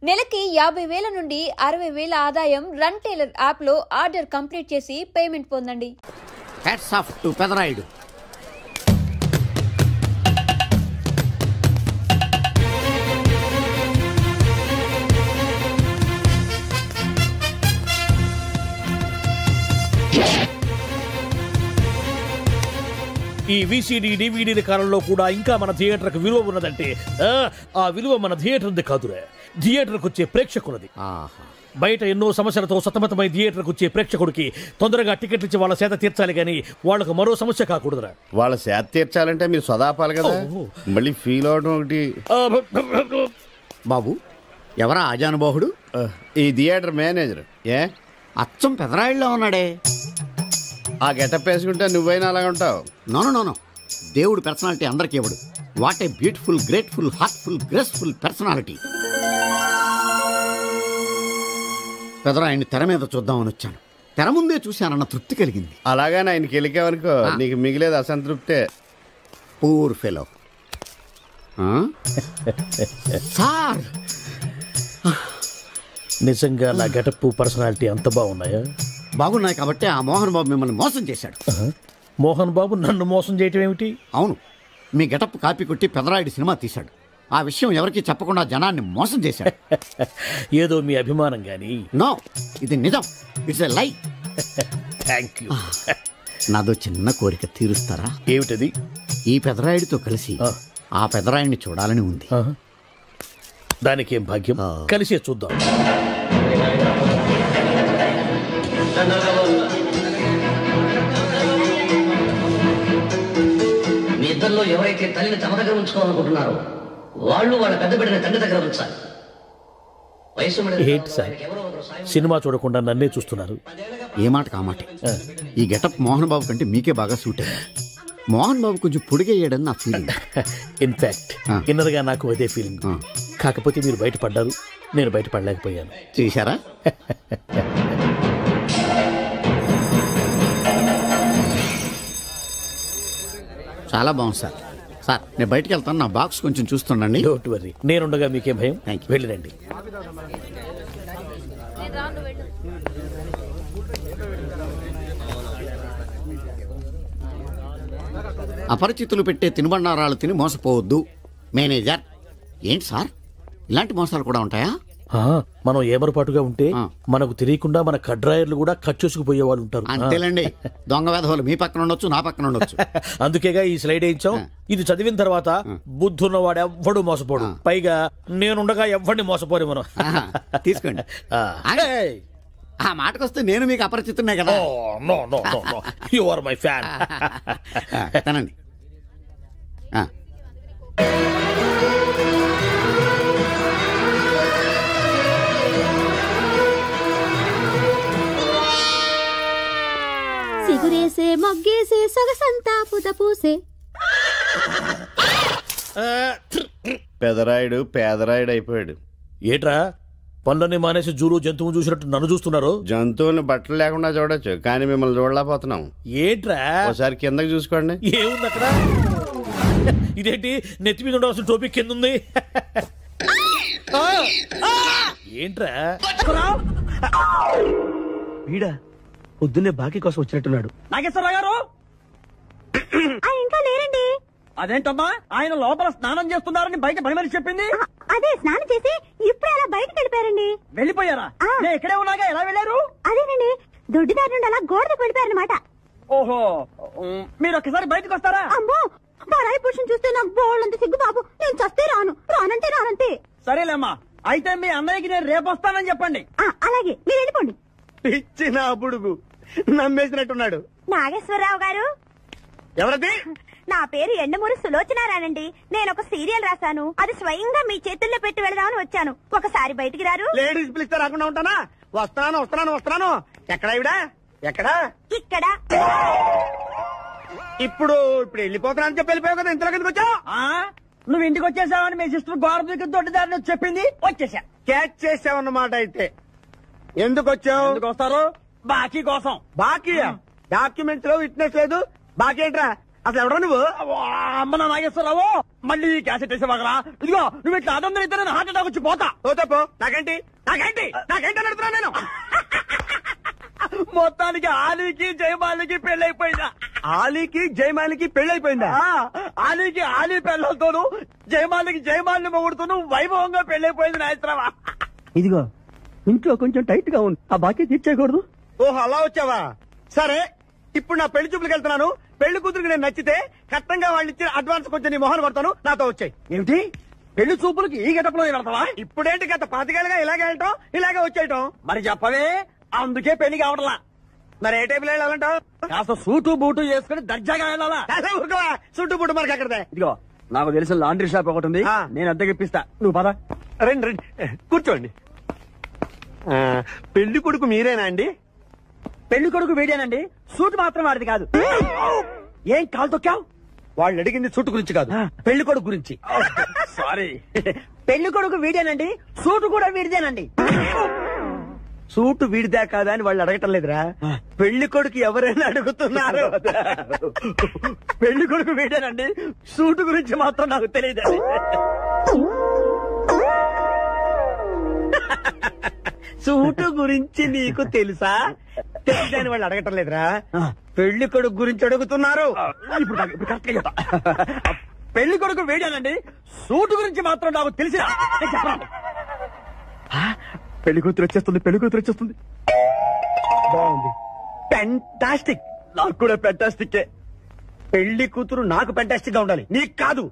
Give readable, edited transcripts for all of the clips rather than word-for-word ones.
నెలకి 50,000 నుండి 60,000 ఆదాయం రన్ టైలర్ యాప్ లో ఆర్డర్ కంప్లీట్ చేసి పేమెంట్ పొందండి. Hats off to Pedarayudu. ఈ విసిడి డివిడి కాలంలో కూడా ఇంకా మన థియేటర్కి విలువ ఉన్నదంటే ఆ విలువ మన థియేటర్ది కాదురా, థియేటర్కి వచ్చే ప్రేక్షకులది. బయట ఎన్నో సమస్యలతో సతమతమై థియేటర్కి వచ్చే ప్రేక్షకుడికి తొందరగా టికెట్లు ఇచ్చి వాళ్ళ సేత తీర్చాలి కానీ వాళ్ళకు మరో సమస్య కాకూడదురా. వాళ్ళ సేత తీర్చాలంటే మీరు సదాపాలి కదా, మళ్ళీ ఫీల్ అవడం ఒకటి. బాబు ఎవరా ఆజానుబాహుడు? ఈ థియేటర్ మేనేజర్. ఏ అచ్చం పెదరాయుడులో ఉన్నాడే. ఆ గెటప్ వేసుకుంటే నువ్వైనా అలాగ ఉంటావు. నో దేవుడు పర్సనాలిటీ అందరికీ ఇవ్వడు. What a beautiful, grateful, heartful, graceful personality. పెదరాయుడిని తెర మీద చూద్దామని వచ్చాను. తెర ముందే చూశానన్న తృప్తి కలిగింది. అలాగని ఆయనకి వెళ్ళికావనుకో నీకు మిగిలేదు అసంతృప్తే. Poor fellow. సార్ నిజంగా నా గెటప్ పర్సనాలిటీ అంత బాగున్నాయా? బాగున్నాయి కాబట్టి ఆ మోహన్ బాబు మిమ్మల్ని మోసం చేశాడు. మోహన్ బాబు నన్ను మోసం చేయటం ఏమిటి? అవును, మీ గెటప్ కాపీ కొట్టి పెదరాయుడు సినిమా తీశాడు. ఆ విషయం ఎవరికి చెప్పకుండా జనాన్ని మోసం చేశాడు. ఏదో మీ అభిమానం గాని. నో, ఇది నిజం. ఇట్స్ ఎ లై. Thank you. నాదో చిన్న కోరిక తీరుస్తారా? ఏమిటది? ఈ పెదరాయుడితో కలిసి ఆ పెదరాయుడిని చూడాలని ఉంది. దానికేం భాగ్యం, కలిసే చూద్దాం. మీ ఇద్దరిలో ఎవరైతే తల్లిని తమ దగ్గర ఉంచుకోవాలనుకుంటున్నారో వాళ్ళు వాళ్ళ పెద్ద బిడ్డని తండ్రి దగ్గర ఉంచాలి. ఏంటి సార్, సినిమా చూడకుండా నన్నే చూస్తున్నారు? ఏ మాట కామాటే. ఈ గెటప్ మోహన్ బాబు కంటే మీకే బాగా సూట్ అయ్యింది. మోహన్ బాబు కొంచెం పొడిగయ్యాడని నా ఫీలింగ్. ఇన్ఫాక్ట్ ఇన్నర్గా నాకు అదే ఫీలింగ్. కాకపోతే మీరు బయటపడ్డారు, నేను బయటపడలేకపోయాను. చూశారా? చాలా బాగుంది సార్. సార్ నేను బయటకు వెళ్తాను, నా బాక్స్ కొంచెం చూస్తుండండి. డోంట్ వరీ, నేనుండగా మీకేం భయం. వెళ్ళిరండి. అపరిచితులు పెట్టే తినుబండారాలు తిని మోసపోవద్దు. మేనేజర్. ఏంటి సార్, ఇలాంటి మోసాలు కూడా ఉంటాయా? మనం ఏమరపాటుగా ఉంటే మనకు తెలియకుండా మన కడ్రాయర్లు కూడా కట్ చేసుకుపోయే వాళ్ళు ఉంటారు. అంతేలేండి, దొంగ వేధవులు మీ పక్కన ఉండొచ్చు, నా పక్కన ఉండొచ్చు. అందుకేగా ఈ స్లైడ్ వేయించాం. ఇది చదివిన తర్వాత బుద్ధున్నవాడు ఎవ్వడు మోసపోడు. పైగా నేనుండగా ఎవ్వడిని మోసపోరు మనం. తీసుకోండి. ఆ మాటకొస్తే నేను మీకు అపరిచితున్నే కదా. You are my fan. తనండి. సిగురేసే మొగ్గేసే సొగసంతా పుత పూసే. పెదరాయుడు పేదరాయుడు అయిపోయాడు. ఏట్రా పనులన్నీ మానేసి జూలు జంతువు చూసినట్టు నన్ను చూస్తున్నారు? జంతువుని బట్టలు లేకుండా చూడొచ్చు, కానీ మిమ్మల్ని చూడలేకపోతున్నాం. ఏట్రా ఒకసారి కిందకి చూసుకోండి. ఏముంది అక్కడ? ఇదేంటి నెత్తి మీద ఉండవలసిన టోపీ కింద ఉంది? ఏంట్రా వీడా పొద్దున్నే బాకీ కోసం వచ్చినట్టున్నాడు. నాగేశ్వరరావు గారు ఇంకా లేరండి. అదేంటమ్మా, ఆయన లోపల స్నానం చేస్తున్నారని బయట పని మనిషి చెప్పింది. అదే స్నానం చేసి ఇప్పుడు అలా బయటకు వెళ్ళిపోయారండి. వెళ్ళిపోయారా? నేను ఇక్కడే ఉన్నాగా, ఎలా వెళ్ళారు? అదేనండి, దొడ్డిదారి నుండి అలా గోడకు వెళ్ళిపోయారనమాట. ఓహో, మీరు ఒక్కసారి బయటకు వస్తారా? అమ్మో, పరాయి పురుషుని చూస్తే నాకు బోళ్ళంత సిగ్గు బాబు. నేను చస్తే రానంటే. సరేలేమ్మా, అయితే మీ అన్నయ్యకి నేను రేపు వస్తానని చెప్పండి. అలాగే, మీరు వెళ్ళిపోండి. పిచ్చిన బుడుగు నమ్మేసినట్టున్నాడు. నాగేశ్వరరావు గారు. ఎవరది? నా పేరు ఎండమూరి సులోచనారానండి. నేను ఒక సీరియల్ రాశాను, అది స్వయంగా మీ చేతుల్లో పెట్టి వెళదామని వచ్చాను. ఒకసారి బయటికి రారు? లేడీస్ పిలిస్తే రాకుండా ఉంటానా? వస్తున్నాను. ఎక్కడా ఇవిడా? ఎక్కడా? ఇక్కడ. ఇప్పుడు వెళ్ళిపోతున్నా అని చెప్పి వెళ్ళిపోయావు కదా, ఇంతలో కిందకి వచ్చావు. నువ్వు ఇంటికి వచ్చేసావని మీ సిస్టర్ గోడ దగ్గర దొడ్డిదారిని వచ్చి చెప్పింది. వచ్చేసా, క్యాచ్ చేసావన్నమాట. అయితే ఎందుకు వచ్చావు? ఎందుకు వస్తారు? బాకీ కోసం. బాకీయా? డాక్యుమెంట్స్ లో విట్నెస్ లేదు. బాకీ ఏంట్రా? అసలు ఎవడో నువ్వు? అమ్మ నా నాగేశ్వరరావు, మళ్ళీ క్యాసెట్ వేసేవాగరా? ఇదిగో నువ్వు ఇట్లా అదొందరు ఇద్దరు హార్ట్ అటాక్ వచ్చి పోతా. పోతాపో. నాకేంటి నాకేంటి నాకేంటి అని అడుగుతున్నా నేను. మొత్తానికి ఆలీకి జయమాలికి పెళ్ళైపోయిందా? ఆలీకి జయమాలికి పెళ్ళైపోయిందా? ఆలీకి ఆలీ పెళ్ళతోను, జయమాలికి జయమాలిని మొగుడుతూను వైభవంగా పెళ్ళైపోయింది నాయత్రవా. ఇదిగో ఇంట్లో కొంచెం టైట్ గా ఉంది, ఆ బాకీ తీర్చేయకూడదు. ఓహో అలా వచ్చావా? సరే, ఇప్పుడు నా పెళ్లి చూపులకు వెళ్తున్నాను. పెళ్లి కూతురికి నేను నచ్చితే కట్టంగా వాళ్ళు ఇచ్చిన అడ్వాన్స్ కొంచెం నీ మొహన్ కొడతాను, నాతో వచ్చాయి. ఏమిటి పెళ్లి చూపులకి ఈ గెటప్లో వెళ్తావా? ఇప్పుడేంటి గత 5 ఏళ్ళుగా ఇలాగే వెళ్ళటం, ఇలాగే వచ్చేయటం. మరి చెప్పవే, అందుకే పెళ్లి కావడలా. మరి ఏ టైపులో వెళ్ళాలంటావు? కాస్త సూటు బూటు వేసుకుని దర్జాగా వెళ్ళాలా? సూటు బూటు మనకి అక్కడదే. ఇదిగో నాకు తెలిసిన లాండ్రీ షాప్ ఒకటి ఉంది, నేను అద్దెకి ఇప్పిస్తా. నువ్వు పద. రండి రండి కూర్చోండి. పెళ్లి కొడుకు మీరేనా అండి? పెళ్లి కొడుకు వీడేనండి, సూట్ మాత్రం వాడిది కాదు. ఏం కాలు తొక్కావు? వాళ్ళు అడిగింది సూట్ గురించి కాదు, పెళ్లి కొడుకు గురించి. సారీ. పెళ్లి కొడుకు వీడేనండి, సూట్ కూడా వీడిదేనండి. సూటు వీడిదా కాదా అని వాళ్ళు అడగటం లేదురా, పెళ్లి కొడుకు ఎవరైనా అడుగుతున్నారు. పెళ్లి కొడుకు వీడేనండి, సూటు గురించి మాత్రం నాకు తెలియదు. సూటు గురించి నీకు తెలుసా? తెలుసా అని వాళ్ళు అడగటం లేదురా, పెళ్లి కొడుకు గురించి అడుగుతున్నారు. ఇప్పుడు కరెక్ట్ గా చెప్తా. పెళ్లి కొడుకు వీడేనండి, సూటు గురించి మాత్రం నాకు తెలిసిన. పెళ్లి కూతురు వచ్చేస్తుంది, పెళ్లి కూతురు వచ్చేస్తుంది. బాగుంది, ఫెంటాస్టిక్. నాకు కూడా ఫెంటాస్టిక్. పెళ్లి కూతురు నాకు ఫెంటాస్టిక్ గా ఉండాలి, నీకు కాదు.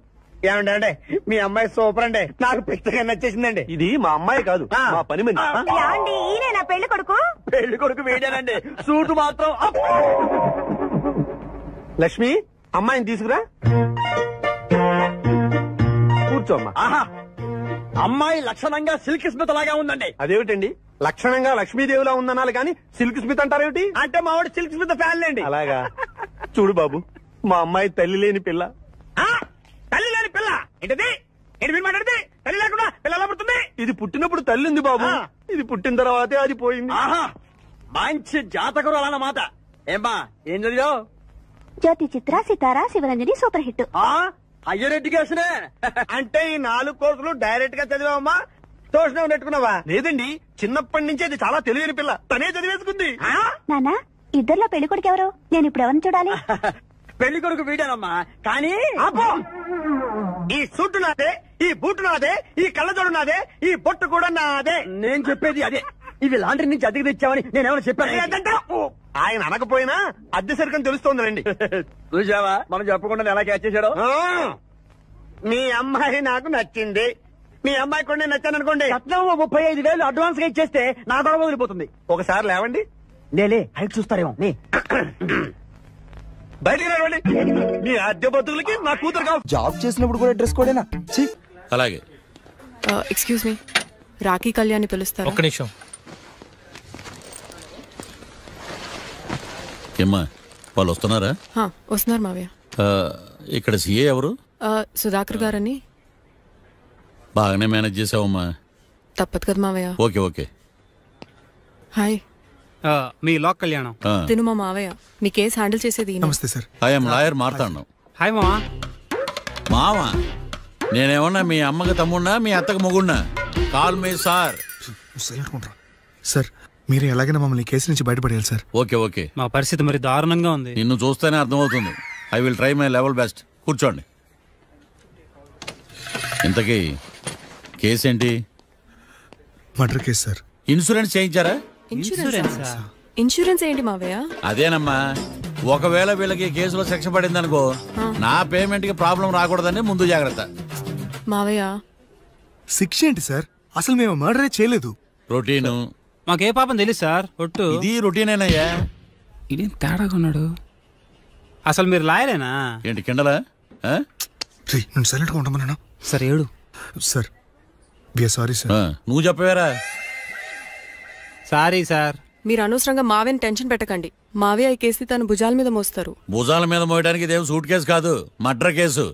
ఏమంటే మీ అమ్మాయి సూపర్ అండి, నాకు పెద్దగా నచ్చేసిందండి. ఇది మా అమ్మాయి కాదు, మా పని మంది. ఈయన పెళ్లి కొడుకు? పెళ్లి కొడుకు వీడేనండి, సూటు మాత్రం. లక్ష్మి, అమ్మాయిని తీసుకురా, కూర్చోమ్మా. ఆహా, అమ్మాయి లక్షణంగా సిల్క్ స్మిత్ లాగా ఉందండి. అదేమిటండి, లక్షణంగా లక్ష్మీదేవిలా ఉందనాలి కానీ సిల్క్ స్మిత్ అంటారేమిటి? అంటే మా వాడు సిల్క్ స్మిత్ ఫ్యాన్ లేండి. అలాగా? చూడు బాబు, మా అమ్మాయి తల్లి లేని పిల్ల. తల్లి లేని పిల్ల ఏంటది? ఏంటి మీరు మాట్లాడితే? తల్లి లేకుండా పిల్ల ఎలా పుడుతుంది? ఇది పుట్టినప్పుడు తల్లి ఉంది బాబు, ఇది పుట్టిన తర్వాతే అది పోయింది. మంచి జాతకులు అన్నమాట. ఏమ్మా ఏం చదివావు? జ్యోతి చిత్ర, సితారా, శివరంజని సూపర్ హిట్. హయ్యర్ ఎడ్యుకేషనే అంటే ఈ 4 కోర్సులు డైరెక్ట్ గా చదివామా, ట్యూషన్ నెట్టుకున్నావా? లేదండి, చిన్నప్పటి నుంచి అది చాలా తెలియని పిల్ల, తనే చదివేసుకుంది. నానా, ఇద్దర్లో పెళ్లి కొడుకు ఎవరు? నేను ఇప్పుడు ఎవరిని చూడాలి? పెళ్లి కొడుకు వీడానమ్మా, కానీ ఈ సూటు నాదే, ఈ బూటు నాదే, ఈ కళ్ళజోడు నాదే, ఈ బొట్టు కూడా నాదే. నేను చెప్పేది అదే. ఇవి లాండ్రీ నుంచి అద్దెకి తెచ్చావని నేనేమైనా చెప్పాను? ఆయన అనకపోయినా అద్దె సరికని తెలుస్తోందండి. చూసావా, మనం చెప్పకుండా ఎలా క్యాచ్ చేశాడో. మీ అమ్మాయి నాకు నచ్చింది, మీ అమ్మాయి కూడా నేను నచ్చాను అనుకోండి, 35,000 అడ్వాన్స్ గా ఇచ్చేస్తే నా గొడవ వదిలిపోతుంది. ఒకసారి లేవండి. నేలే హైట్ చూస్తారేమో. బయటికి రావండి, మీ అద్దె బతుకులకి నా కూతురు కావు. జాబ్ చేసినప్పుడు కూడా డ్రెస్ కోడేనా? అలాగే. ఎక్స్క్యూజ్ మీ, రాఖీ కళ్యాణ్ పిలుస్తారు. ఒక్క నిమిషం. ఏమ్మా, వాళ్ళు వస్తున్నారా? వస్తున్నారు మావయ్య. ఇక్కడ సీఏ ఎవరు? సుధాకర్ గారని. బాగానే మేనేజ్ చేసావమ్మా. తప్పదు కదా మావయ్య. Okay okay. హాయ్, మీ లాక్ కళ్యాణం. తిను మా మావయ్య, మీ కేసు హ్యాండిల్ చేసేది. నమస్తే sir. I'm lawyer Martandam. Hi మావా. మావా, నేనేమన్నా మీ అమ్మకి తమ్ముడినా, మీ అత్తకి మొగుడినా? Call me sir. సార్, మీరు ఎలాగైనా మమ్మల్ని కేసు నుంచి బయటపడేయాలి సార్. Okay okay. మా పరిస్థితి మరి దారుణంగా ఉంది. నిన్ను చూస్తేనే అర్థమవుతుంది. I will try my level best. కూర్చోండి. ఇంతకీ కేసు ఏంటి? Murder case sir. ఇన్సూరెన్స్ చేయించారా? ఇన్సూరెన్స్ ఏంటి మావయ్య? అదేనమ్మా, ఒకవేళ వీళ్ళకి కేసులో శిక్ష పడింది అనుకో, నా పేమెంట్ కి ప్రాబ్లం రాకూడదని ముందు జాగ్రత్త. మావయ్య, శిక్ష ఏంటి సార్? అసలు మేము మర్డరే చేయలేదు. రొటీన్. మాకే పాపం తెలుసు సార్. ఒట్టు ఇది రొటీనేనయ్యా. ఇదేం తేడాగా ఉన్నాడు. అసలు మీరు లాయరేనా? ఏంటి కిండలా? నేను సైలెంట్ గా ఉంటామన్నా. సార్ ఏడు సార్. Sorry sir. నువ్వు చెప్పవేరా? Sorry sir. మీరు అనవసరంగా మావయ్యని టెన్షన్ పెట్టకండి. మావయ్య ఈ కేసు తన భుజాల మీద మోస్తారు. భుజాల మీద మోయడానికి ఇదేం సూట్ కేసు కాదు, మర్డర్ కేసు.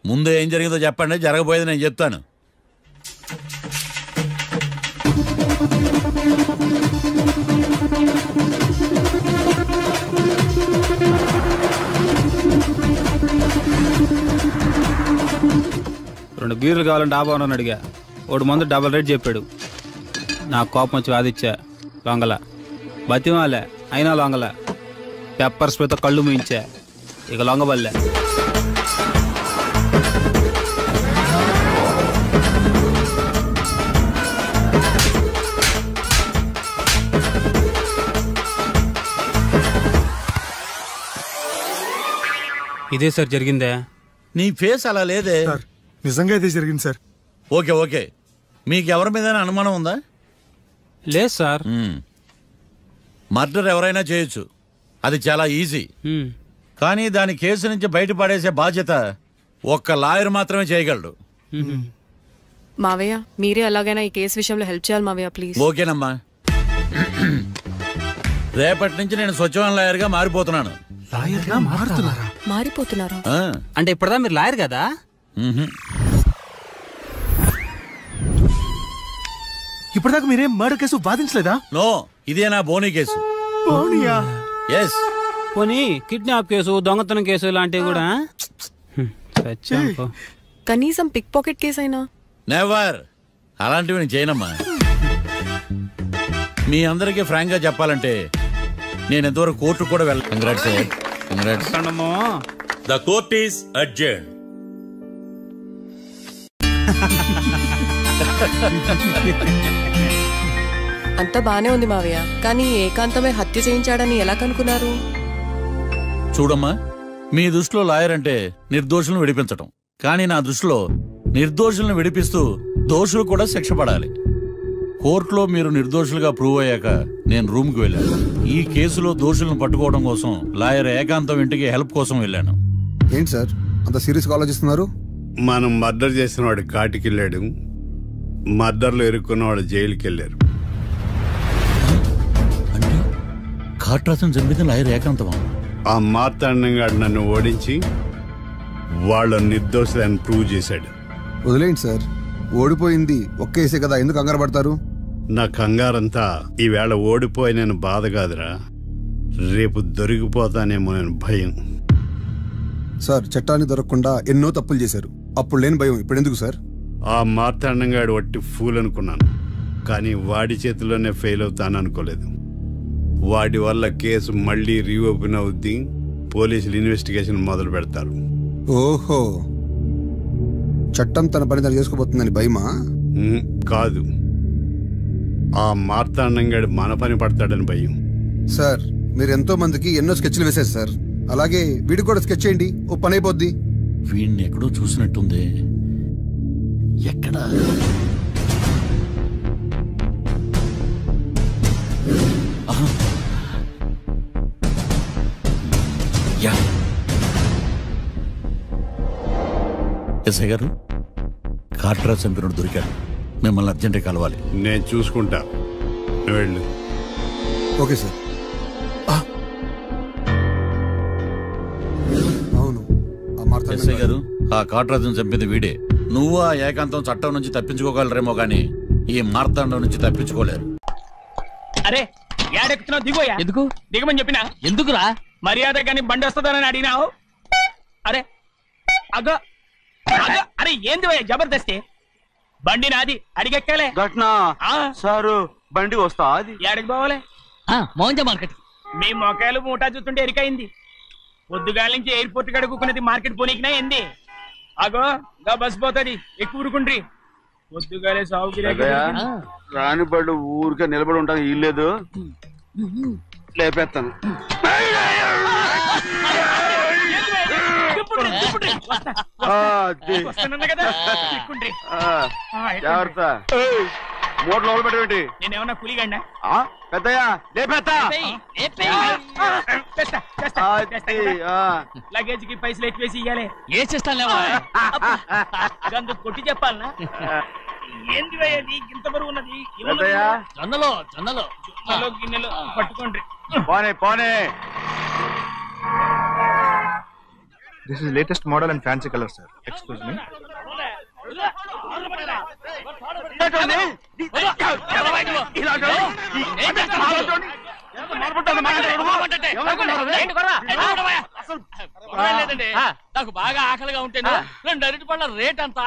ముందు ఏం జరిగిందో చెప్పండి, జరగబోయేది నేను చెప్తాను. బీర్లు కావాలని డాబా అని అడిగా. వాడు మందు డబల్ రేట్ చెప్పాడు. నాకు కోపం వచ్చి వాదిచ్చా. లొంగల బతిమాలే, అయినా లొంగల. పెప్పర్ స్ప్రేతో కళ్ళు మూయించా, ఇక లొంగబల్లే. ఇదే సార్ జరిగిందే. నీ ఫేస్ అలా లేదే. నిజంగా ఇదే జరిగింది సార్. ఓకే ఓకే, మీకు ఎవరి మీద అనుమానం ఉందా? లేదు సార్. మర్డర్ ఎవరైనా చేయొచ్చు, అది చాలా ఈజీ. కానీ దాని కేసు నుంచి బయటపడేసే బాధ్యత ఒక్క లాయర్ మాత్రమే చేయగలడు. మావయ్య మీరే ఎలాగైనా ఈ కేసు విషయంలో హెల్ప్ చేయాలి మావయ్య ప్లీజ్. ఓకేనమ్మా. రేపటి నుంచి నేను స్వచ్ఛమైన లాయర్ గా మారిపోతున్నాను. మారిపోతున్నారా? అంటే ఇప్పుడుదా మీరు లాయర్ కదా? ఇప్పటిదాకా మీరేం మర్డర్ కేసు వాదించలేదా? నో, ఇదే నా బోనీ కేసు. ఎస్. పోనీ కిడ్నాప్ కేసు, దొంగతనం కేసు ఇలాంటివి కూడా. కనీసం పిక్ పాకెట్ కేసు అయినా? నెవర్. అలాంటివి నేను చేయనమ్మా. మీ అందరికీ ఫ్రాంక్ గా చెప్పాలంటే నేను ఎంతవరకు కోర్టు కూడా వెళ్ళ. Congrats sir. Congrats. The court is adjourned. అంతా బానే ఉంది మావయ్య, కానీ ఏకాంతమే హత్య చేయించాడని ఎలా కనుక్కున్నారు? చూడమ్మా, మీ దృష్టిలో లాయర్ అంటే నిర్దోషులను విడిపించటం, కానీ నా దృష్టిలో నిర్దోషులను విడిపిస్తూ దోషులు కూడా శిక్ష పడాలి. కోర్టులో మీరు నిర్దోషులుగా ప్రూవ్ అయ్యాక నేను రూమ్కి వెళ్ళాను. ఈ కేసులో దోషులను పట్టుకోవడం కోసం లాయర్ ఏకాంతం ఇంటికి హెల్ప్ కోసం వెళ్ళాను. ఏంటి సార్ అంత సీరియస్గా ఆలోచిస్తున్నారు? మనం మర్డర్ చేసిన వాడు కాటికి వెళ్ళాడు, మర్డర్లో ఇరుక్కున్న వాడు జైలుకి వెళ్ళారు. అంటే కాట్రాసం చంపితే లాయర్ ఏకాంతమా? ఆ మార్తాండంగా నన్ను ఓడించి వాళ్ళ నిర్దోషులని ప్రూవ్ చేశాడు. వదిలేండి సార్, ఓడిపోయింది ఒక్కేసే కదా, ఎందుకు కంగారు పడతారు? నా కంగారంతా ఈవేళ ఓడిపోయి నేను బాధ కాదురా, రేపు దొరికిపోతానేమో నేను భయం. సార్ చట్టాన్ని దొరకకుండా ఎన్నో తప్పులు చేశారు, అప్పుడు లేని భయం ఇప్పుడు ఎందుకు సార్? ఆ మార్తాండంగాడు వట్టి ఫూల్ అనుకున్నాను, కానీ వాడి చేతిలోనే ఫెయిల్ అవుతాను అనుకోలేదు. వాడి వల్ల కేసు మళ్ళీ రీఓపెన్ అవుద్ది, పోలీసులు ఇన్వెస్టిగేషన్ మొదలు పెడతారు. ఓహో, చట్టం తన పని తను చేసుకోబోతుందని భయమా? కాదు, ఆ మార్తాండంగాడు మన పని పడతాడని భయం. సార్ మీరు ఎంతో మందికి ఎన్నో స్కెచ్లు వేశారు సార్, అలాగే వీడికి కూడా స్కెచ్ చేయండి, ఓ పని అయిపోద్ది. వీడిని ఎక్కడో చూసినట్టుంది. ఎక్కడా? ఎస్ఐ గారు, కాట్రా చంపినోడు దొరికాడు, మిమ్మల్ని అర్జెంట్గా కలవాలి. నేను చూసుకుంటా, వెళ్ళు. Okay sir. అవును, ఎస్ఐ గారు, ఆ కాట్రాజును చంపింది వీడే. నువ్వు ఆ ఏకాంతం చట్టం నుంచి తప్పించుకోగలరేమో కానీ ఈ మార్తాండం నుంచి తప్పించుకోలేరు. అరే ఏడెక్కుతున్నావు, దిగోయా. ఎందుకు దిగమని చెప్పినా? ఎందుకురా? మర్యాద కానీ బండి వస్తుందని అడిగినావు. అరే అగో అగో, అరే ఏంది జబర్దస్తి? బండి నాది, అడిగెక్కలే. సారు బండి వస్తా, అది ఏడకి పోవాలే? మౌంజ మార్కెట్. మీ మొక్కలు మూటా చూస్తుంటే ఎరికైంది. పొద్దుగాల నుంచి ఎయిర్పోర్ట్ కడుక్కున్నది మార్కెట్ పోనీకినా ఏంది? అగో గా బస్ పోతుంది, ఎక్కువ ఊరుకుండ్రి. పొద్దుగాలే సాగుకి రాని బళ్ళు ఊరికే నిలబడి ఉంటాను, ఇల్లేదు లేపేస్తాను. జాగ్రత్త, మూట లోపల పెట్టేటి. నేనేమన్నా కూలిగండా? పెద్దయ్యా లేపేస్తా. లగేజ్ కి పైసలు ఎట్టివేసి ఇయ్యాలి. ఏ చేస్తాను కొట్టి చెప్పాలనా? ఏంది ఇంత బరువు ఉన్నది? జొన్నలో జొన్నలో జొన్నలో గిన్నెలో పట్టుకోండి. పోనే పోనే. This is latest model and fancy color, sir. Excuse me. నాకు బాగా ఆకలిగా ఉంటే 2 అరటి పళ్ళ రేట్ అంత.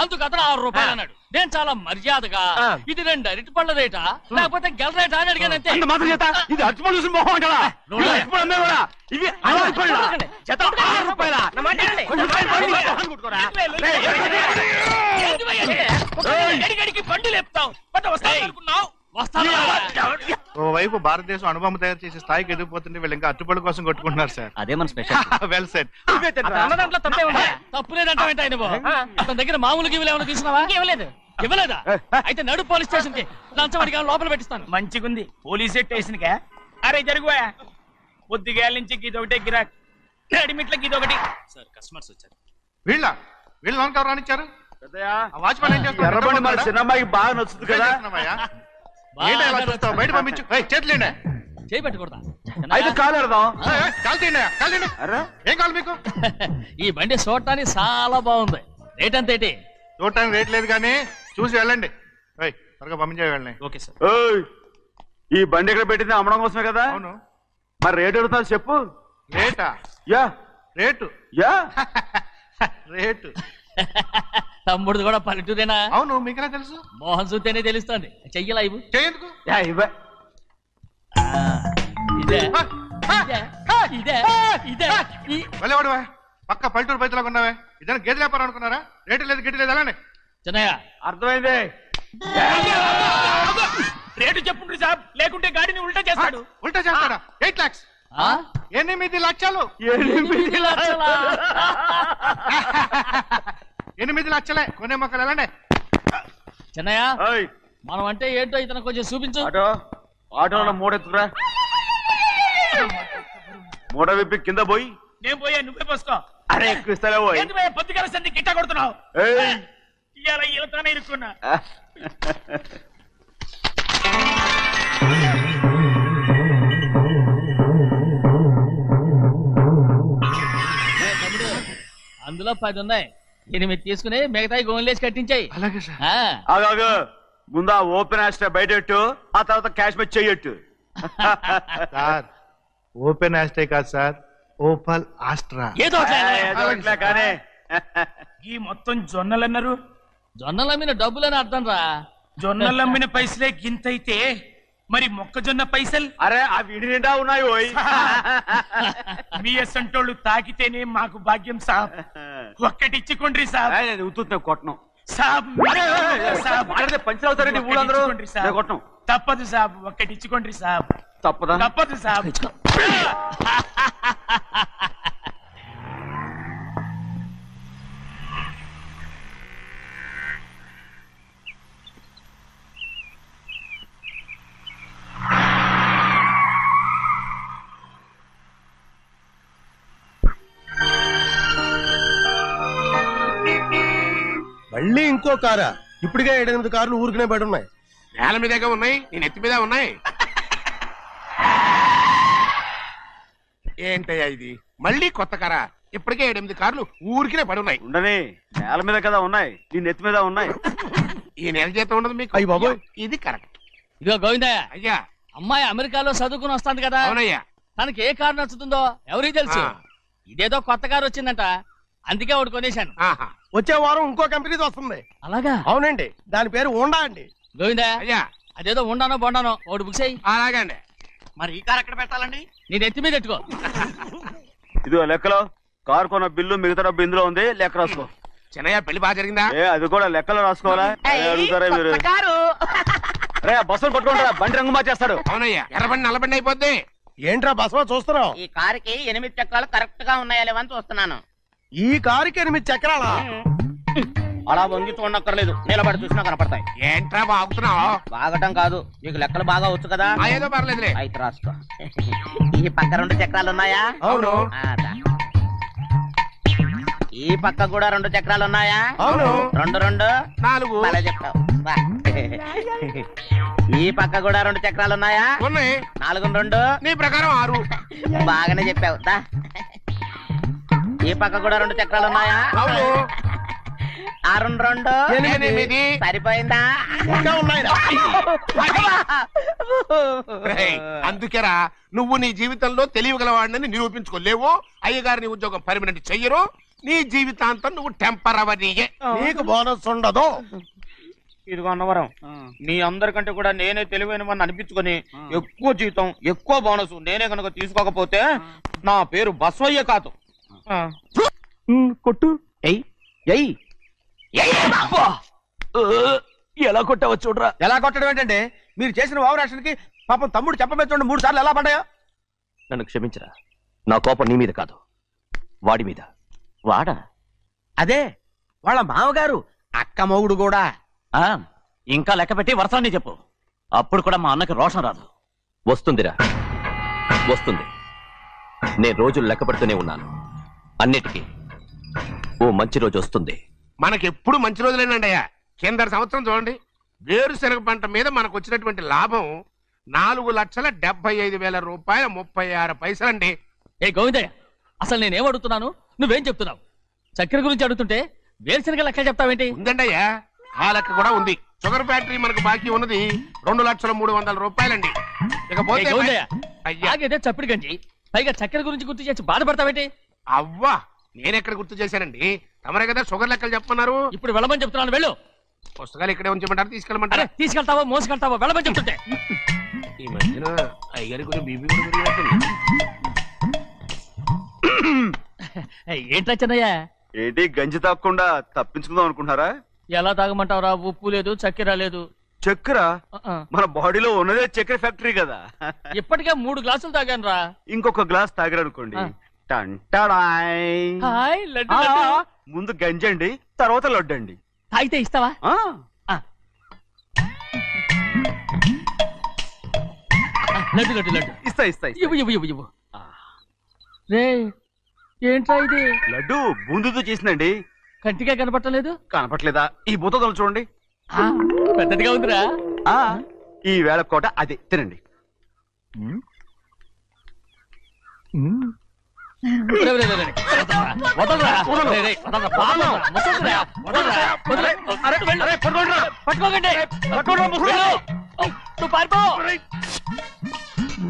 అందుకు అతను 6 రూపాయలు అన్నాడు. నేను చాలా మర్యాదగా ఇది 2 అరటి పళ్ళ రేటా లేకపోతే గెల రేటా అని అడిగానంతే. ఇది అరటిపళ్ళు చూసి మొహం అంటారా? ఇవి 6 రూపాయల బండి లేపుతావు అనుకున్నావు. ఓవైపు భారతదేశం అణుబాంబు తయారు చేసే స్థాయికి ఎదిగిపోతుంటే వీళ్ళు ఇంకా అట్టుపళ్ళు కోసం కొట్టుకుంటున్నారు సార్. అదే మన స్పెషల్. Well set. తప్పు లేదంటే అతని దగ్గర మామూలు గివ్వులు ఏమైనా తీసుకున్నావా? ఇవ్వలేదా? అయితే నడు పోలీస్ స్టేషన్ కి లంచం అడిగా లోపల పెట్టిస్తాను. మంచిగుంది పోలీస్ స్టేషన్ కా. అరే జరుగుయా పొద్దుగాల నుంచి గీదొకటే గిరాక్ అడిమిట్లకి ఇదొకటి. సార్ కస్టమర్స్ వచ్చారు. వీళ్ళ లోన్ కవర్ రానిచ్చారు. వాచ్మెన్ ఏం చేస్తారు? ఎర్రబండి మన చిన్నమ్మాయికి బాగా నచ్చుతుంది కదా. బయట పంపించు. చేతులేండి. చేయి పెట్టకూడదా? అయితే కాలు ఎడదాం. ఏం కావాలి మీకు? ఈ బండి చూడటానికి చాలా బాగుంది. రేట్ అంత ఏంటి? చూడటానికి రేట్ లేదు కానీ చూసి వెళ్ళండి. త్వరగా పంపించే వెళ్ళండి. Okay sir. ఈ బండి ఇక్కడ పెట్టింది అమ్మడం కోసమే కదా. అవును. మరి రేట్ అడుగుతాను చెప్పు. రేటా? Yeah rate. Yeah rate. తమ్ముడు కూడా పల్లెటూరేనా? అవును. మీకెలా తెలుసు? మోహన్ చూస్తేనే తెలుస్తుంది. చెయ్యలా ఇవ్వు. చెయ్యకు. ఇదే ఇదే ఇదే వెళ్ళేవాడు పక్క పల్లెటూరు బయటలో ఉన్నావే. ఇదే గేదె వ్యాపారం అనుకున్నారా? రేటు లేదు గిట్టు లేదు అలానే. చిన్నయ్య అర్థమైంది. రేటు చెప్పుండ్రి సాబ్ లేకుంటే గాడిని ఉల్టా చేస్తాడు. ఉల్టా చేస్తాడా? 8 lakhs. 8 లక్షలు. 8 లక్షలే. కొనే మొక్కలు వెళ్ళండి. చిన్నయ్య మనం అంటే ఏంటో ఇతను కొంచెం చూపించు. ఆటోలో మూడెత్తురా. మూడ విప్పి కింద పోయి. నేను పోయా నువ్వే పోసుకో. అరే ఎక్కువస్తాలే పోయి. పొద్దుగాల సంది గిట్ట కొడుతున్నావు. ఇవాళ ఈలతోనే ఇరుక్కున్నా. అందులో 10 ఉన్నాయి. 8 తీసుకుని మిగతాయి గోన్లేసి కట్టించాయి. అలాగే సార్. ముందా ఓపెన్ ఆస్ట్రా బయటెట్టు, ఆ తర్వాత క్యాష్ మెచ్ చెయ్యట్టు. సార్ ఓపెన్ ఆస్ట్రే కాదు సార్, ఓపల్ ఆస్ట్రా. కానీ ఈ మొత్తం జొన్నలు అన్నారు. జొన్నలు అమ్మిన డబ్బులని అర్థం రా. జొన్నలు అమ్మిన పైసలే గింతైతే మరి మొక్కజొన్న పైసలు? అరే ఆ విడి నిండా ఉన్నాయి. మీ అసంటోళ్ళు తాకితేనే మాకు భాగ్యం సాబ్. ఒక్కటి ఇచ్చుకోండి సాబ్. కొట్టను సాబ్. పంచవుతారండి ఊళ్ళందరూ. కొట్టం తప్పదు సాబ్. ఒక్కటి ఇచ్చుకోండి సాబ్. తప్పదా? తప్పదు సాబ్. మళ్ళీ ఇంకో కారా? ఇప్పటికే 7-8 కార్లు ఊరికనే బయట ఉన్నాయి. నేల మీదగా ఉన్నాయి, నేను ఎత్తి మీద ఉన్నాయి. ఏంటయ్యా ఇది? మళ్ళీ కొత్త కారా? ఇప్పటికే 7-8 కార్లు ఊరికినే పడి ఉన్నాయి. ఉండని నేల మీద కదా ఉన్నాయి, నీ నెత్తి మీద ఉన్నాయి. ఈ నెల జీతం ఉండదు మీకు. అయ్యి బాబోయ్. ఇది కరెక్ట్. ఇదిగో గోవిందయ్య, అయ్యా అమ్మాయి అమెరికాలో చదువుకుని వస్తాంది కదా. అవునయ్యా. తనకి ఏ కారు నచ్చుతుందో ఎవరికి తెలుసు. ఇదేదో కొత్త కారు వచ్చిందంట, అందుకే ఒకటి కొనేశాను. వచ్చే వారం ఇంకో కంపెనీది వస్తుంది. అలాగా? అవునండి, దాని పేరు ఉండా అండి. గోవిందయ్య, అయ్యా అదేదో ఉండానో బొండానో ఒకటి బుక్ చేయి. అలాగే అండి. మరి ఈ కారు ఎక్కడ పెట్టాలండి? నేను ఎత్తి మీద పెట్టుకో. ఇదిగో లెక్కలో కారు కొన్న బిల్లు మిగతా డబ్బు ఇందులో ఉంది, లెక్క రాసుకో. చిన్నయ్య పెళ్లి బాగా జరిగిందా? అది కూడా లెక్కలో రాసుకోవాలా? అడుగుతారా మీరు? బస్సులు పట్టుకుంటారా? బండి రంగు మార్చేస్తాడు. అవునయ్యా, ఎర్రబండి నల్లబండి అయిపోద్ది. ఏంట్రా బస్సులో చూస్తున్నావు? ఈ కారుకి 8 చక్రాలు కరెక్ట్ గా ఉన్నాయా లేవని చూస్తున్నాను. ఈ కారుకి 8 చక్రాలా? అలా వంగి చూడక్కర్లేదు, నిలబడి చూసినా కనపడతాయి. ఏంట్రా బాగుతున్నావు? బాగటం కాదు, నీకు లెక్కలు బాగా వచ్చు కదా. ఏదో పర్లేదులే. అయితే రాసుకో. ఈ పక్క 2 చక్రాలు ఉన్నాయా? అవును. ఈ పక్క కూడా 2 చక్రాలు ఉన్నాయా? అవును. 2 2 4. అలా చెప్తావు. ఈ పక్క కూడా 2 చక్రాలు ఉన్నాయా? ఉన్నాయి. 4 2 నీ ప్రకారం 6. బాగానే చెప్పావు. ఈ పక్క కూడా 2 చక్రాలు ఉన్నాయా? అవును. 6 2 8. సరిపోయిందా? ఇంకా ఉన్నాయి. అందుకేరా నువ్వు నీ జీవితంలో తెలియగలవాడిని నిరూపించుకోలేవు. అయ్యగారిని ఉద్యోగం పర్మనెంట్ చెయ్యరు. నీ జీవితాంతం నువ్వు టెంపరవరీయే. నీకు బోనస్ ఉండదు. ఇదిగో అన్నవరం, మీ అందరికంటే కూడా నేనే తెలివైన వాడిని అనిపించుకొని ఎక్కువ జీతం ఎక్కువ బోనస్ నేనే కనుక తీసుకోకపోతే నా పేరు బస్వయ్య కాదు. కొట్టు. ఎలా కొట్టావో చూడరా. ఎలా కొట్టడం ఏంటంటే మీరు చేసిన ఓవరాక్షన్కి పాపం తమ్ముడు చెప్పమే చూడండి 3 సార్లు ఎలా పడ్డాయో. నన్ను క్షమించరా, నా కోపం నీ మీద కాదు, వాడి మీద. వాడా? అదే వాళ్ళ మామగారు అక్క మొగుడు కూడా. ఇంకా లెక్క పెట్టి వరసాన్ని చెప్పు, అప్పుడు కూడా మా అన్నకి రోషం రాదు. వస్తుందిరా, వస్తుంది. నేను రోజులు లెక్క పెడుతూనే ఉన్నాను. అన్నిటికీ ఓ మంచి రోజు వస్తుంది. మనకెప్పుడు మంచి రోజులేనండి అయ్యా. కింద సంవత్సరం చూడండి, వేరుశనగ పంట మీద మనకు వచ్చినటువంటి లాభం 4,75,000 రూపాయల 36 పైసలండి. ఏ గోవిందయ్య, అసలు నేనేం అడుగుతున్నాను, నువ్వేం చెప్తున్నావు? చక్కెర గురించి అడుగుతుంటే వేరుశనగ లెక్క చెప్తావేంటి? ఉందండి అయ్యా, ఆ లెక్క కూడా ఉంది. షుగర్ ఫ్యాక్టరీ మనకు బాకీ ఉన్నది 2,03,00,000 రూపాయలండి. ఇకపోతే చప్పిడి గంజి, పైగా చక్కెర గురించి గుర్తు చేసి బాధపడతావేంటి? అవ్వా, నేనెక్కడ గుర్తు చేశానండి, తమరే కదా షుగర్ లెక్కలు చెప్పమన్నారు. ఇప్పుడు వెళ్ళమని చెప్తున్నాను, వెళ్ళు. పుస్తకాలు ఇక్కడే ఉంచమంటారు, తీసుకెళ్ళమంటారా? తీసుకెళ్తావో మోసుకెళ్తావో వెళ్ళమని చెప్తుంటే. ఈ మధ్యన అయ్యగారి కొంచెం బీపీ కూడా పెరిగినట్టుంది. ఏంట్రా చిన్నయ్య? ఏంటి గంజి తాగకుండా తప్పించుకుందాం అనుకుంటున్నారా? ఎలా తాగమంటావురా? ఉప్పు లేదు, చక్కెర లేదు. చక్కెర? మన బాడీలో ఉన్నదే చక్కెర ఫ్యాక్టరీ కదా. ఇప్పటికే 3 గ్లాసులు తాగాను రా. ఇంకొక గ్లాస్ తాగారనుకోండి, ముందు గంజండి, తర్వాత లడ్డండి. తాగితే ఇస్తావా? లడ్డు లడ్డు లడ్డు ఇస్తా ఇస్తా. ఇవ్వు. రే ఏంట్రా ఇది? లడ్డు బూందుతో చేసిందండి. కంటిగా కనపట్టలేదు. కనపట్లేదా? ఈ బూతలు చూడండి, పెద్దదిగా ఉందిరా. ఈ వేళ కోట అదే తినండి.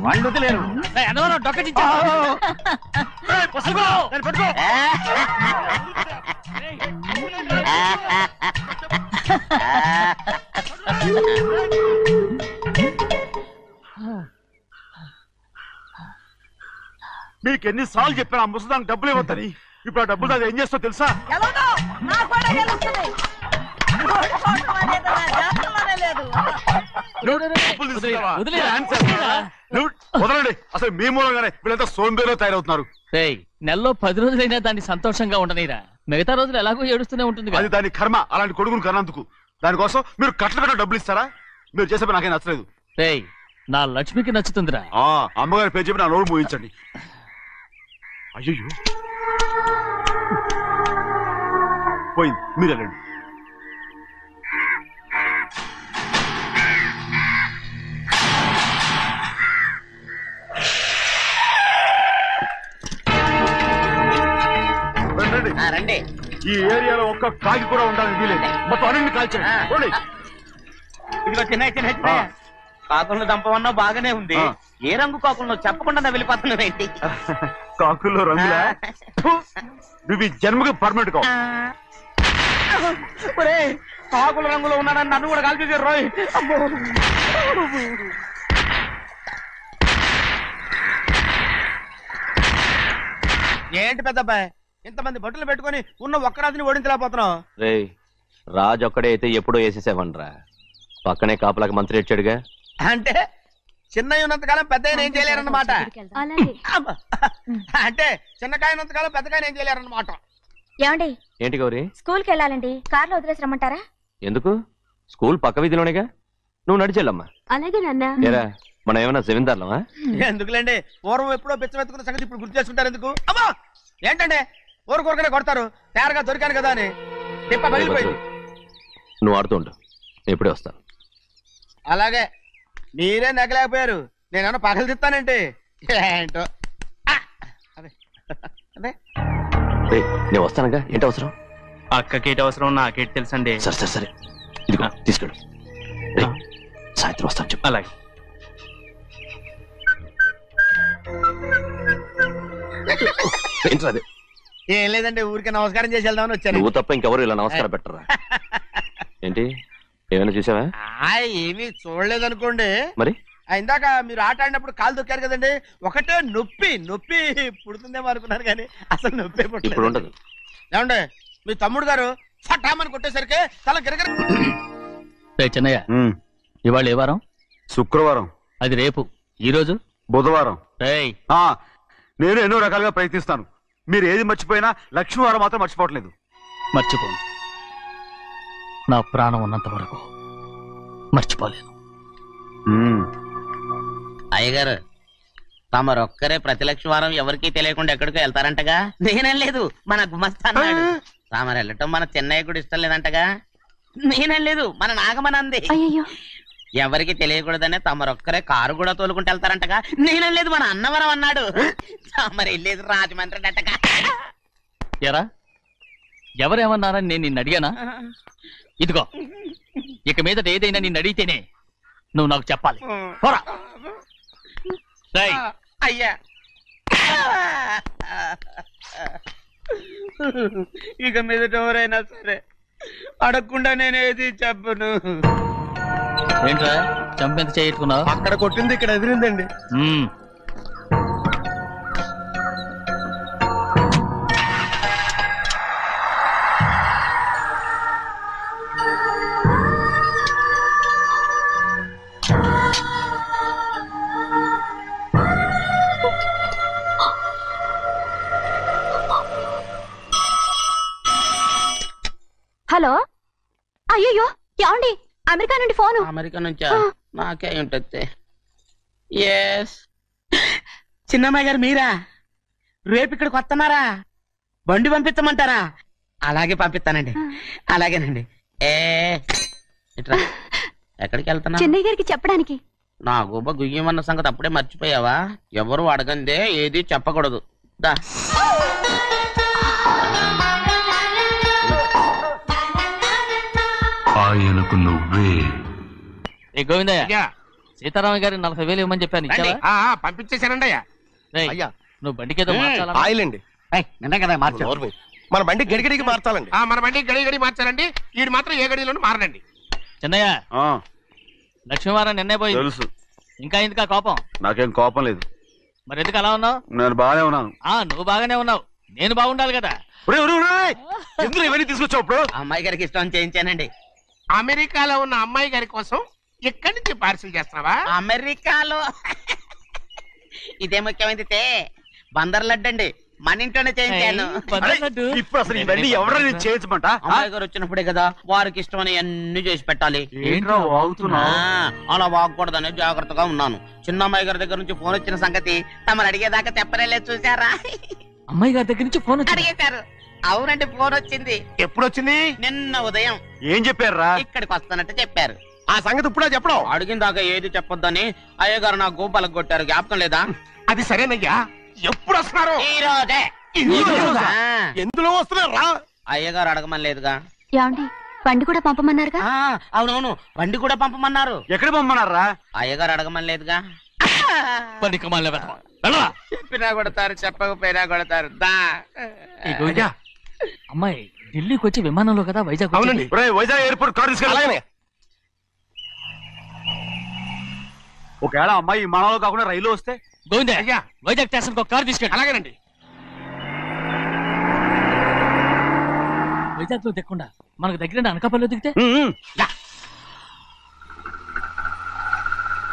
వాళ్ళు వదిలేరు. డొక్క మీకు ఎన్నిసార్లు చెప్పాను ఆ ముసదానికి డబ్బులు ఇవ్వద్దని. ఇప్పుడు ఆ డబ్బులు అది ఏం చేస్తో తెలుసా? వదలండి, అసలు మీ మూలంగానే వీళ్ళంతా సోంబేలో తయారవుతున్నారు. నెలలో 10 రోజులైనా దాన్ని సంతోషంగా ఉండనిరా, మిగతా రోజులు ఎలాగో ఏడుస్తూనే ఉంటుంది. అది దాని కర్మ, అలాంటి కొడుకును కన్నందుకు. దానికోసం మీరు కట్ల డబ్బులు ఇస్తారా? మీరు చేసే పని నాకేం నచ్చలేదు. నా లక్ష్మికి నచ్చుతుందిరా. అమ్మగారి పేరు చెప్పి నా నోరు మూయించండి. అయ్యో పోయింది, మీరు వెళ్ళండి. రండి. ఈ ఏరియాలో ఒక్క కాకి కూడా ఉండాలని వీలేదు. మొత్తం అన్ని కాల్చండి. ఇదిగో చిన్న కాకులను దంపమన్నా బాగానే ఉంది. ఏ రంగు కాకులను చెప్పకుండా వెళ్ళిపోతున్నావు ఏంటి? కాకుల్లో రంగులా? నువ్వు ఈ జన్మకి పర్మనెంట్ కావు. కాకుల రంగులో ఉన్నాడని నన్ను కూడా కాల్చేసారు రోయ్. ఏంటి పెద్దబ్బాయి, ఇంతమంది బట్టలు పెట్టుకుని ఉన్న ఒక్క రాజుని ఓడించలేకపోతున్నావు? రే, రాజు ఒక్కడే అయితే ఎప్పుడో వేసేసేవనరా. పక్కనే కాపలాకి మంత్రి ఇచ్చాడుగా. అంటే చిన్నయ్య ఉన్నంతకాలం పెద్ద ఏం చేయలేరన్నమాట. అంటే చిన్నకాయ ఉన్నంతకాలం పెద్దకాయ ఏం చేయలేరన్నమాట. ఏమండి? ఏంటి గౌరీ? స్కూల్కి వెళ్ళాలండి, కార్లో వదిలేసి రమ్మంటారా? ఎందుకు? స్కూల్ పక్క వీధిలోనేగా, నువ్వు నడిచెళ్ళమ్మా. అలాగే నాన్న. ఏరా, మనం ఏమన్నా జమీందారులమా? ఎందుకులేండి, పూర్వం ఎప్పుడో పిచ్చమెత్తుకున్న సంగతి ఇప్పుడు గుర్తు చేసుకుంటారు ఎందుకు? అమ్మా ఏంటంటే ఊరుకోరుకనే కొడతారు, తయారుగా దొరికాను కదా అని. తిప్ప పగిలిపోయింది. నువ్వు ఆడుతూ ఉండు, ఎప్పుడే వస్తాను. అలాగే, మీరే నెగ్గలేకపోయారు, నేనేమన్నా పగలు తిస్తానంటే ఏంటో. నేను వస్తానుగా, ఏంటి అవసరం? అక్కకేటి అవసరం నాకేటి తెలుసండి. సరే సరే సరే, ఇదిగో తీసుకెళ్ళు. సాయంత్రం వస్తాను చెప్పు. అలాగే. ఏంట్రా అది? ఏం లేదండి, ఊరికే నమస్కారం చేసి వెళ్దామని వచ్చాను. నువ్వు తప్ప ఇంకెవరు ఇలా నమస్కారం పెట్టరా? ఏంటి ఏమైనా చూసావా? ఏమీ చూడలేదనుకోండి. మరి ఇందాక మీరు ఆట ఆడినప్పుడు కాలు దొక్కారు కదండి, ఒకటే నొప్పి నొప్పి పుడుతుందేమో అనుకున్నాను కానీ అసలు నొప్పి ఇప్పుడు ఉండదు. ఏమండి మీ తమ్ముడు గారు ఫటామని కొట్టేసరికి తల గిరగిర. చెన్నయ్య, ఇవాళ ఏ వారం? శుక్రవారం. అది రేపు. ఈ రోజు బుధవారం. రేయ్, నేను ఎన్నో రకాలుగా ప్రయత్నిస్తాను. మీరు ఏది మర్చిపోయినా లక్ష్మీవారం మాత్రం మర్చిపోవట్లేదు. మర్చిపోను. నా ప్రాణం ఉన్నంత వరకు మర్చిపోలేను. అయ్యగారు తమరొక్కరే ప్రతి లక్ష్మీవారం ఎవరికీ తెలియకుండా ఎక్కడికో వెళ్తారంటగా? నేనేం లేదు, మన గుమస్తా అన్నాడు. తామరు వెళ్ళటం మన చెన్నయ్య కూడా ఇష్టం లేదంటగా? నేనేం లేదు, మన నాగమనంది. ఎవరికి తెలియకూడదనే తమరొక్కరే కారు కూడా తోలుకుంటూ వెళ్తారంటగా? నేనేం లేదు, మన అన్నవరం అన్నాడు. తమరు వెళ్ళేది రాజమండ్రి అంటగా? ఎరా, ఎవరేమన్నారని నేను నిన్ను అడిగానా? ఇదిగో, ఇక మీదట ఏదైనా నిన్ను అడిగితేనే నువ్వు నాకు చెప్పాలి. అయ్యా, ఇక మీదట ఎవరైనా సరే అడగకుండా నేనేది చెప్పను. ఏంట్రా చంపెంత చేయట్టుకున్నావు? అక్కడ కొట్టింది ఇక్కడ ఎదిరిందండి. హలో, అయ్యో ఏమండి, అమెరికా నుండి ఫోను. అమెరికా నుంచా? నాకే ఉంటుంది. ఎస్, చిన్నమ్మాయి గారు మీరా? రేపు ఇక్కడికి వస్తున్నారా? బండి పంపించమంటారా? అలాగే పంపిస్తానండి. అలాగేనండి. ఇట్రా, ఎక్కడికి వెళ్తున్నా? చెన్నై గారికి చెప్పడానికి. నా గుబ్బ గుయ్యమన్న సంగతి అప్పుడే మర్చిపోయావా? ఎవరు అడగందే ఏది చెప్పకూడదు. దా, ఆయనకు నువ్వే. ఏ గోవిందయ్య, సీతారామ గారి 40,000 ఇవ్వమని చెప్పాను, ఇచ్చావా? పంపించేశానండి అయ్యా. అయ్యా, నువ్వు బండికేదో మార్చాలా? ఆయిల్ అండి, నిన్న కదా మార్చారు. మన బండి గడిగడికి మార్చాలండి. మన బండి గడి మార్చాలండి. వీడు మాత్రం ఏ గడిలోనూ మారనండి. చెన్నయ్య, లక్ష్మీవారం నిన్నే పోయి తెలుసు. ఇంకా ఎందుకా కోపం? నాకేం కోపం లేదు. మరి ఎందుకు అలా ఉన్నావు? నేను బాగానే ఉన్నాను. నువ్వు బాగానే ఉన్నావు, నేను బాగుండాలి కదా. ఎందుకు ఇవన్నీ తీసుకొచ్చావు? అమ్మాయి గారికి ఇష్టం చేయించానండి. అమెరికాలో ఉన్న అమ్మాయి గారి కోసం ఎక్కడి నుంచి పార్సిల్ చేస్తున్నావా? అమెరికాలో ఇదే ముఖ్యమైనది. బందర్ లడ్డు అండి, మన ఇంట్లోనే చేయించాను. ఇప్పుడు అసలు ఇవన్నీ ఎవరైనా చేయించమంట? అమ్మాయి గారు వచ్చినప్పుడే కదా వారికి ఇష్టమని అన్ని చేసి పెట్టాలి. అలా వాగకూడదని జాగ్రత్తగా ఉన్నాను. చిన్న అమ్మాయి గారి దగ్గర నుంచి ఫోన్ వచ్చిన సంగతి తమరు అడిగేదాకా చెప్పలేదు, చూసారా? అమ్మాయి గారి దగ్గర నుంచి ఫోన్ అడిగేశారు. అవునండి, ఫోన్ వచ్చింది. ఎప్పుడు వచ్చింది? నిన్న ఉదయం. ఏం చెప్పారా? ఇక్కడికి వస్తానంటే చెప్పారు. ఆ సంగతి ఇప్పుడే చెప్పడం. అడిగిన దాకా ఏది చెప్పొద్దని అయ్యగారు నా గోపాలకు కొట్టారు. జ్ఞాపకం లేదా? అది సరేనయ్యా, ఎప్పుడు వస్తున్నారు? ఈ రోజే. ఎందులో వస్తున్నారా? అయ్యగారు అడగమని లేదుగా. ఏమండి, బండి కూడా పంపమన్నారుగా? అవునవును, బండి కూడా పంపమన్నారు. ఎక్కడ పంపమన్నారా? అయ్యగారు అడగమని లేదుగా. చెప్పినా కొడతారు, చెప్పకపోయినా కొడతారు. అమ్మాయి ఢిల్లీకి వచ్చి విమానంలో కదా వైజాగ్. అవునండి, వైజాగ్ ఎయిర్పోర్ట్ కార్ తీసుకెళ్ళాలి. ఒకవేళ అమ్మాయి విమానంలో కాకుండా రైలు వస్తే? గోవిందే, వైజాగ్ స్టేషన్ ఒక కార్ తీసుకెళ్ళి. అలాగేనండి. వైజాగ్ లో దిక్కుండా మనకు దగ్గర అనకాపల్లిలో దిగితే?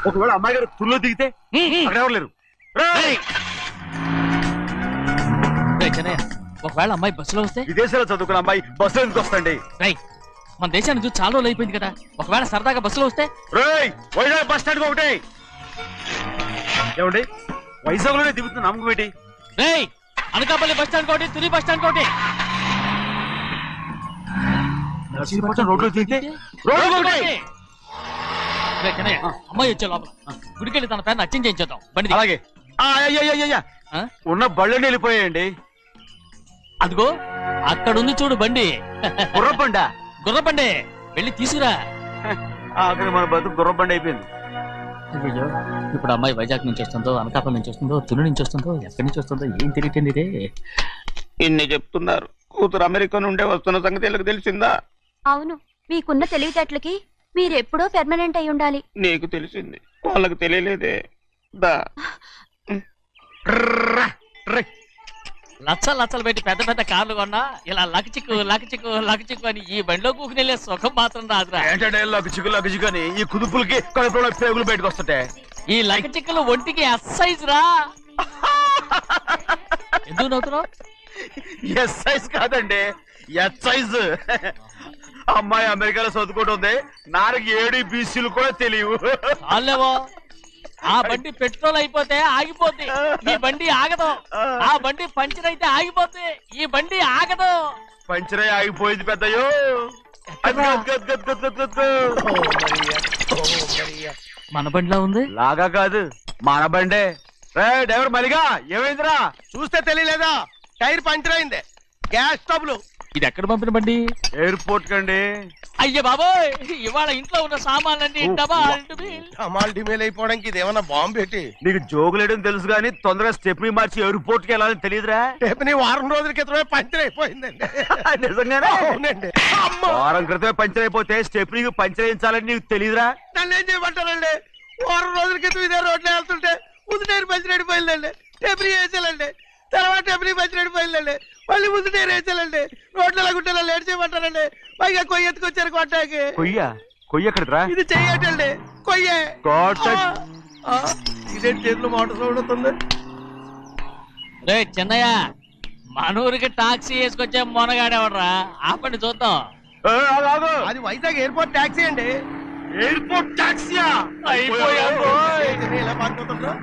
ఒకవేళ అమ్మాయి గారు తుల్లో దిగితే? అక్కడ ఎవరు లేరు. ఒకవేళ అమ్మాయి బస్సులో వస్తే? విదేశాల్లో చదువుకున్న అమ్మాయి బస్సులో ఎందుకు వస్తండి? మన దేశాన్ని చూసి చాలా రోజులు అయిపోయింది కదా, ఒకవేళ సరదాగా బస్సులో వస్తే? వైజాగ్ బస్ స్టాండ్ ఒకటి. ఏమండి, వైజాగ్ లోనే దిగుతున్న నమ్మకం ఏంటి? అనకాపల్లి బస్ స్టాండ్ కోటి, తుని బస్ స్టాండ్ కోటి. రోడ్లో దిగితే అమ్మాయి వచ్చే లోపల గుడికెళ్ళి తన పేరుని అచ్చం చేయించేద్దాం. బండి అలాగే. ఉన్న బళ్ళని వెళ్ళిపోయాయండి. అదిగో అక్కడుంది చూడు బండి. గుర్రబండా? గుర్రబండి, వెళ్ళి తీసుకురా. మన బతుకు గుర్రబండి అయిపోయింది. అయ్యో, ఇప్పుడు అమ్మాయి వైజాగ్ నుంచి వస్తుందో, అనకాపల్లి నుంచి వస్తుందో, తుని నుంచి వస్తుందో, ఎక్కడి నుంచి వస్తుందో ఏం తెలియటండి. ఇన్ని చెప్తున్నారు, కూతురు అమెరికా నుండే వస్తున్న సంగతి వీళ్ళకి తెలిసిందా? అవును, మీకున్న తెలివితేటలకి మీరెప్పుడో పెర్మనెంట్ అయి ఉండాలి. నీకు తెలిసింది, వాళ్ళకి తెలియలేదే. దా లచ్చలు పెట్టి పెద్ద పెద్ద కార్లు కొన్నా ఇలా లకచిక్కు అని ఈ బండిలో కూకుని వెళ్ళే సుఖం మాత్రం రాదురా. ఏంటంటే లకచిక్కు అని ఈ కుదుపులకి కడుపులో పేగులు బయటకు వస్తుంటాయి. ఈ లకచిక్కులు ఒంటికి ఎక్సైజ్ రా. ఎందుకు నవ్వుతున్నావు? ఎక్సైజ్ కాదండి, ఎక్సైజ్. అమ్మాయి అమెరికాలో చదువుకుంటుంది, నాకు 7 బీసీలు కూడా తెలియవు. చాలేవో, ఆ బండి పెట్రోల్ అయిపోతే ఆగిపోద్ది, ఈ బండి ఆగదు. ఆ బండి పంచర్ అయితే ఆగిపోద్ది, ఈ బండి ఆగదు. పంచర్ అయి ఆగిపోయింది పెద్దయ్యో. మన బండిలా ఉంది. లాగా కాదు, మన బండే. డ్రైవర్ మలిగా ఏమైందిరా? చూస్తే తెలియలేదా? టైర్ పంచర్ అయింది. గ్యాస్ స్టవ్లు. ఇది ఎక్కడ పంపిన బండి? ఎయిర్పోర్ట్ కండి. అయ్య బాబోయ్, ఇవాళ ఇంట్లో ఉన్న సామాన్లన్నీ డమాల్ డిమేల్ అయిపోవడానికి ఇదేమన్నా బాంబు పెట్టి. నీకు జోగులేయడం తెలుసు కానీ తొందరగా స్టెప్ని మార్చి ఎయిర్పోర్ట్ కి వెళ్ళాలని తెలియదురా? స్టెప్ని వారం రోజుల క్రితమే పంచర్ అయిపోయిందండి. నిజంగానే? అవునండి. వారం క్రితమే పంచర్ అయిపోతే స్టెప్ని పంచర్ వేయించాలని నీకు తెలియదురా? నన్ను ఏం చేయమంటారండి? వారం రోజుల క్రితం ఇదే రోడ్లో వెళ్తుంటే ముందు టైర్ పంచర్ అయిపోయిందండి. స్టెప్ని వేసాలండి, తర్వాత స్టెప్ని పంచర్ అయిపోయిందండి, మళ్ళీ ముందు టైర్ వేసాలండి. రోడ్లు ఎలాగుంటే లేట్ చేయమంటారండి. పైగా కొయ్య ఎత్తుకొచ్చారు కొట్టాకి. కొయ్య ఎక్కడరా? ఇది చెయ్యటండి, కొయ్యే. ఇదే చేతులు మోటార్ సౌండ్ అవుతుంది. రే చిన్నయ్య, మన ఊరికి టాక్సీ వేసుకొచ్చే మొనగాడేవడరా? ఆపండి చూద్దాం. అది వైజాగ్ ఎయిర్పోర్ట్ టాక్సీ అండి. ఎయిర్పోర్ట్ టాక్సీయా? ఇలా పారిపోతుండ్రా.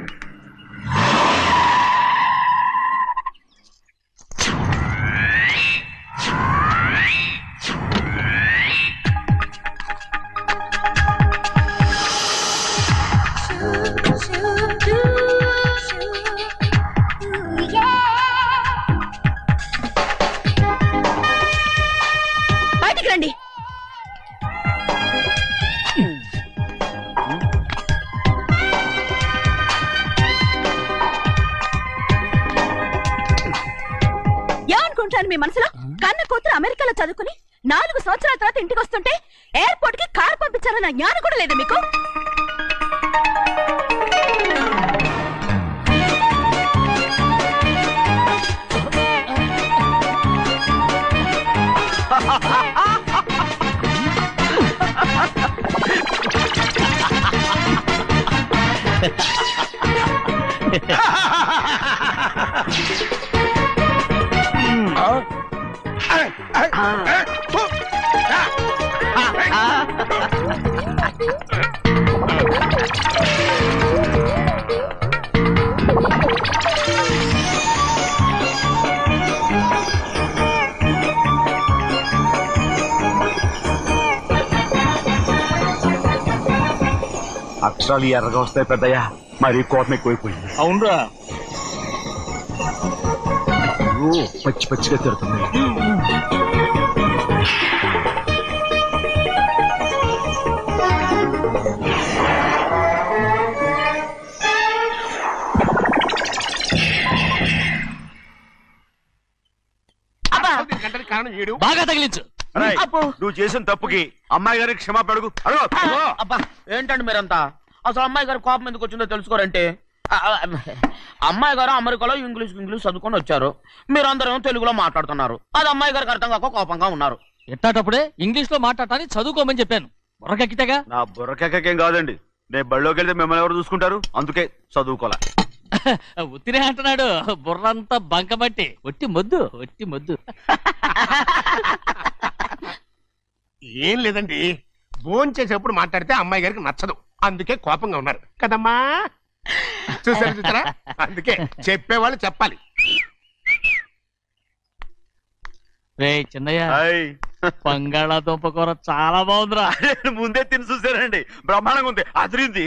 బయటికి రండి. ఏమనుకుంటాను మీ మనసులో? కన్న కూతురు అమెరికాలో చదువుకుని 4 సంవత్సరాల తర్వాత ఇంటికి వస్తుంటే ఎయిర్పోర్ట్ కి కారు పంపించారన్న జ్ఞానం కూడా లేదా మీకు? అక్షరాలు ఎర్రగా వస్తాయి పెద్దయ్యా, మరి కోపం ఎక్కువైపోయింది. అవునరా, పచ్చి పచ్చిగా తిడుతుంది. బాగా తగిలించు. నువ్వు చేసిన తప్పుకి అమ్మాయి గారికి క్షమాపణ అడుగు. అబ్బా ఏంటండి మీరంతా? అసలు అమ్మాయి గారు కోపం ఎందుకు వచ్చిందో తెలుసుకోరంటే, అమ్మాయి గారు అమెరికాలో ఇంగ్లీష్ చదువుకొని వచ్చారు, మీరందరూ తెలుగులో మాట్లాడుతున్నారు. అది అమ్మాయి గారికి అర్థం కాక కోపంగా ఉన్నారు. ఎట్టాటప్పుడే ఇంగ్లీష్ లో మాట్లాడటానికి చదువుకోమని చెప్పాను. బుర్రకెక్కితేగా? నా బుర్రకెక్కకేం కాదండి, నేను బళ్ళోకి వెళ్తే మిమ్మల్ని ఎవరు చూసుకుంటారు, అందుకే చదువుకోలే. ఉత్తినే అంటున్నాడు, బుర్రంతా బంకబట్టి. ఒట్టి మొద్దు. ఏం లేదండి, భోంచేసేప్పుడు మాట్లాడితే అమ్మాయి గారికి నచ్చదు, అందుకే కోపంగా ఉన్నారు కదమ్మా. చూసారా? అందుకే చెప్పేవాళ్ళు చెప్పాలి. రే చిన్నయ్య, బంగాళాదుంప కూర చాలా బాగుందిరా. ముందే తిని చూసానండి, బ్రహ్మాండంగా ఉంది, అదిరింది.